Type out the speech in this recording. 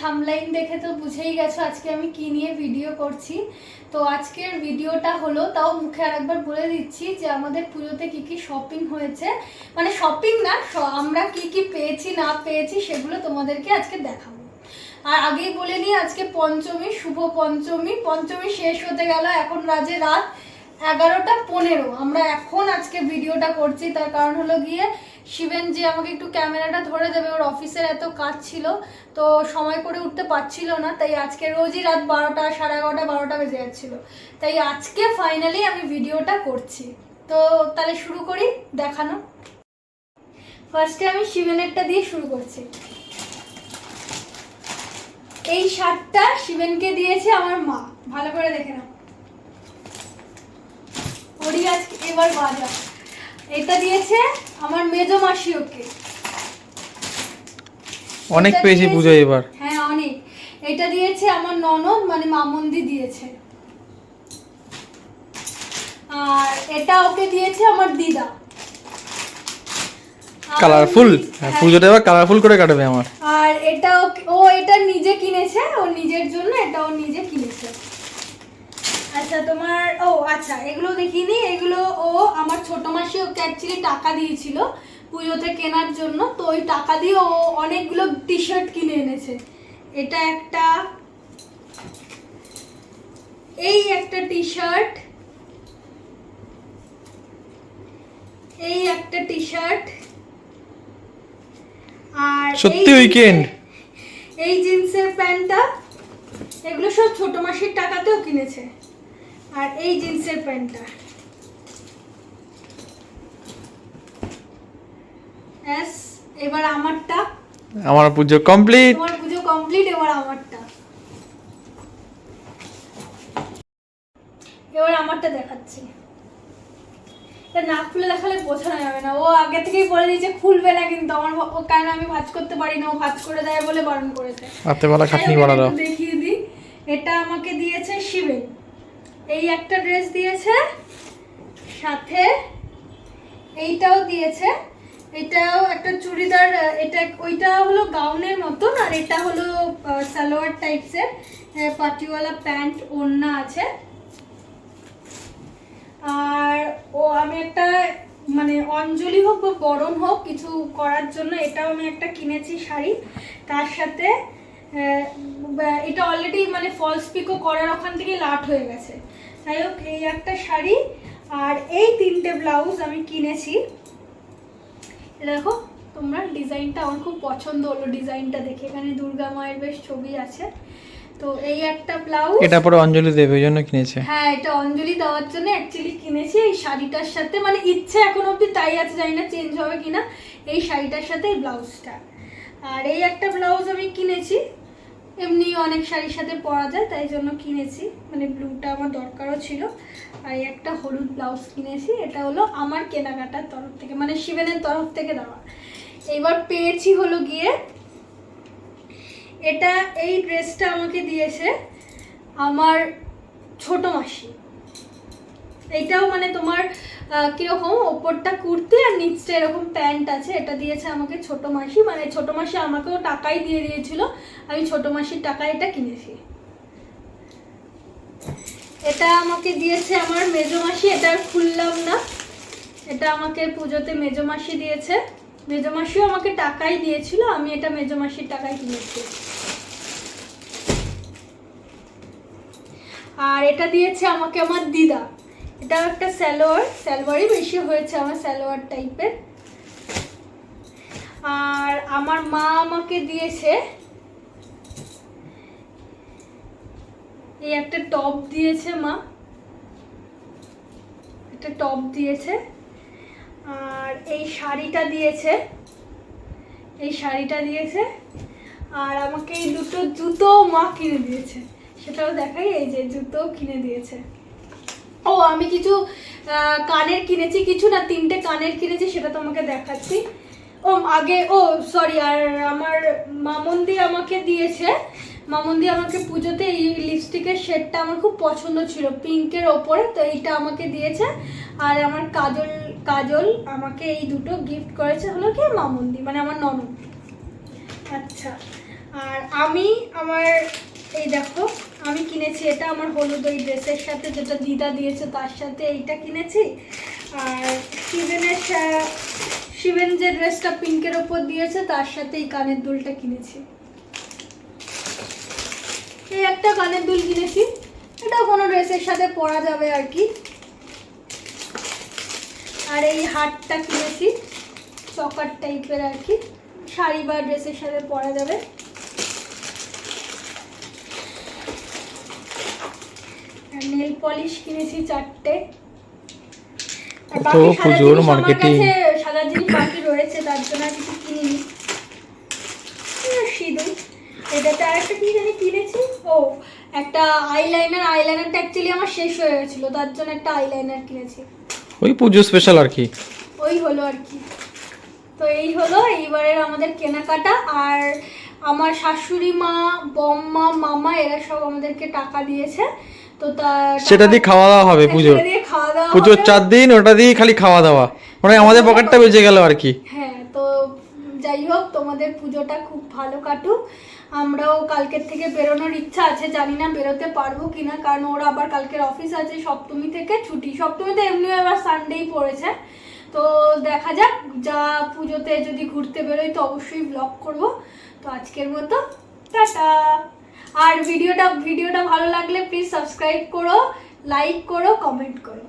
Thumbnail দেখে তো বুঝেই গেছো আজকে আমি কি নিয়ে ভিডিও করছি। তো আজকের ভিডিওটা হলো, তাও মুখে আরেকবার বলে দিচ্ছি যে আমাদের পুজোতে কি কি শপিং হয়েছে, মানে শপিং না, আমরা কি কি পেয়েছি না পেয়েছি সেগুলো তোমাদেরকে আজকে দেখাবো। আর আগেই বলে নিই আজকে পঞ্চমী, শুভ পঞ্চমী। পঞ্চমী শেষ হতে গেল, এখন বাজে রাত 11:15। আমরা এখন আজকে ভিডিওটা করছি, তার কারণ হলো গিয়ে শিবেন যে আমাকে একটু ক্যামেরাটা ধরে দেবে, ওর অফিসের এত কাজ ছিল তো সময় করে উঠতে পারছিল না, তাই আজকে রোজই রাত 12টা, 11:30, 12টা বেজে যাচ্ছিল, তাই আজকে ফাইনালি আমি ভিডিওটা করছি। তো তাহলে শুরু করি দেখানো। ফার্স্টে আমি শিবেনেরটা দিয়ে শুরু করছি। এই শার্টটা শিবেনকে দিয়েছে আমার মা, ভালো করে দেখে নাও, ওরই আজকে এবার বাজার। এটা দিয়েছে আমার মেজো মাসি ওকে, অনেক পেয়েছি পুজো এবার। হ্যাঁ অনেক। এটা দিয়েছে আমার ননদ, মানে মামন্দি দিয়েছে। আর এটা ওকে দিয়েছে আমার দিদা। কালারফুল, পুজোটা এবার কালারফুল করে কাটবে আমার। আর এটা ও এটা নিজে কিনেছে, ওর নিজের জন্য এটা ও নিজে কিনেছে। আচ্ছা তোমার, ও আচ্ছা এগুলো দেখিনি, এগুলো ও আমার ছোট মাসি ওকে অ্যাকচুয়ালি টাকা দিয়েছিল পুজোতে কেনার জন্য, তো ওই টাকা দিয়ে ও অনেকগুলো টি শার্ট কিনে এনেছে। এটা একটা, এই একটা টি শার্ট, এই একটা টি শার্ট, আর সত্যি উইকেন্ড, এই জিন্সের প্যান্টটা, এগুলো সব ছোট মাসির টাকাতেও কিনেছে। আর এই জিন্সের প্যান্টটা, এবার আমারটা, আমার পুজো কমপ্লিট। তোমার পুজো কমপ্লিট, এবার আমারটা। এবার আমারটা দেখাচ্ছি। না খুলে দেখালে বোঝানো যাবে না, ও আগে থেকেই বলে দিয়েছে খুলবে না, কিন্তু আমার ও কেন আমি ভাঁজ করতে পারি না, ও ভাঁজ করে দেয় বলে বারণ করেছে। রাতে বেলা খাটনি বাড়া দাও। দেখিয়ে দিই, এটা আমাকে দিয়েছে শিবেন, এই একটা ড্রেস দিয়েছে, সাথে এইটাও দিয়েছে, এটাও একটা চুড়িদার, এটা ওইটা হলো গাউনের মতন, আর এটা হলো সালোয়ার টাইপসের, পাটিওয়ালা প্যান্ট, ওড়না আছে। আর ও আমি একটা, মানে অঞ্জলি হোক বা বরণ হোক কিছু করার জন্য এটাও আমি একটা কিনেছি শাড়ি, তার সাথে এটা অলরেডি মানে ফলস পিকো করার ওখান থেকে লাট হয়ে গেছে, যাই হোক এই একটা শাড়ি। আর এই 3টে ব্লাউজ আমি কিনেছি। দেখো তোমরা, ডিজাইনটা আমার খুব পছন্দ হলো, ডিজাইনটা দেখে, এখানে দুর্গা মায়ের বেশ ছবি আছে। তো এই একটা ব্লাউজ, এটা পরে অঞ্জলি দেবে ওই জন্য কিনেছে। হ্যাঁ এটা অঞ্জলি দেওয়ার জন্য অ্যাকচুয়ালি কিনেছি। এই শাড়িটার সাথে, মানে ইচ্ছে এখন অবধি তাই আছে, জানি না চেঞ্জ হবে কিনা, এই শাড়িটার সাথে এই ব্লাউজটা। আর এই একটা ব্লাউজ আমি কিনেছি, এমনি অনেক শাড়ির সাথে পরা যায় তাই জন্য কিনেছি, মানে ব্লুটা আমার দরকারও ছিল। আর এই একটা হলুদ ব্লাউজ কিনেছি, এটা হলো আমার কেনাকাটার তরফ থেকে, মানে শিবেনের তরফ থেকে দেওয়া। এইবার পেয়েছি হলো গিয়ে এটা, এই ড্রেসটা আমাকে দিয়েছে আমার ছোট মাসি। এইটাও মানে তোমার কিরকম, ওপরটা কুর্তি আর নিচটা এরকম প্যান্ট আছে, এটা দিয়েছে আমাকে ছোট মাসি, মানে ছোট মাসি আমাকেও টাকাই দিয়ে দিয়েছিল, আমি ছোট মাসির টাকায় এটা কিনেছি। এটা আমাকে দিয়েছে আমার মেজো মাসি, এটা আর খুললাম না, এটা আমাকে পুজোতে মেজো মাসি দিয়েছে, মেজো মাসিও আমাকে টাকাই দিয়েছিল, আমি এটা মেজো মাসির টাকায় কিনেছি। আর এটা দিয়েছে আমাকে আমার দিদা, এটা একটা সালোয়ারই বেশি হয়েছে আমার, সালোয়ার টাইপের। আর আমার মা আমাকে দিয়েছে এই একটা টপ দিয়েছে, মা একটা টপ দিয়েছে। আর এই শাড়িটা দিয়েছে, এই শাড়িটা দিয়েছে। আর আমাকে এই দুটো জুতো মা কিনে দিয়েছে, সেটাও দেখাই, এই যে জুতোও কিনে দিয়েছে। ও আমি কিছু কানের কিনেছি, কিছু না 3টে কানের কিনেছি, সেটা তোমাকে দেখাচ্ছি। ও আগে, ও সরি, আর আমার মামন্দি আমাকে দিয়েছে, মামন্দি আমাকে পুজোতে এই লিপস্টিকের শেডটা আমার খুব পছন্দ ছিল পিঙ্কের ওপরে, তো এইটা আমাকে দিয়েছে। আর আমার কাজল আমাকে এই দুটো গিফট করেছে হলো কি মামন্দি, মানে আমার ননদ। আচ্ছা আর আমি আমার এই দেখো আমি কিনেছি এটা আমার হলুদ ওই ড্রেসের সাথে, যেটা দিদা দিয়েছে তার সাথে এইটা কিনেছি। আর শিবেন যে ড্রেসটা পিঙ্কের ওপর দিয়েছে তার সাথে এই কানের দুলটা কিনেছি। এই একটা কানের দুল কিনেছি, এটা কোনো ড্রেসের সাথে পরা যাবে আর কি। আর এই হারটা কিনেছি চকার টাইপের আর কি, শাড়ি বা ড্রেসের সাথে পরা যাবে। আর নেল পলিশ কিনেছি 4টে। আর তো পুজোর মার্কেটিং সাদা জিনিস বাকি রয়েছে, তার জন্য আর কিছু কিনিনি। সিঁদুর, এটাতে আরেকটা কি জানি কিনেছি, ও একটা আইলাইনারটা অ্যাকচুয়ালি আমার শেষ হয়ে গেছিল, তার জন্য একটা আইলাইনার কিনেছি। ওই পুজো স্পেশাল আর কি, ওই হলো আর কি। তো এই হলো এইবারের আমাদের কেনাকাটা। আর আমার শাশুড়ি মা, বম্মা, মামা এরা সব আমাদেরকে টাকা দিয়েছে। তো সেটা দিয়ে খাওয়া দাওয়া হবে পুজোর। পুজোর 4 দিন ওটা দিয়ে খালি খাওয়া দাওয়া, মানে আমাদের পকেটটা বেঁচে গেল আর কি। হ্যাঁ, তো যাই হোক তোমাদের পুজোটা খুব ভালো কাটুক। আমরাও কালকের থেকে বেরোনোর ইচ্ছা আছে, জানি না বেরোতে পারবো কিনা, কারণ ওরা আবার কালকের অফিস আছে, সপ্তমী থেকে ছুটি। সপ্তমীতে এমনিও এবার সানডেই পড়েছে, তো দেখা যাক। যা পুজোতে যদি ঘুরতে বেরোই তো অবশ্যই ব্লগ করব। তো আজকের মতো টাটা। আর ভিডিওটা ভালো লাগলে প্লিজ সাবস্ক্রাইব করো, লাইক করো, কমেন্ট করো।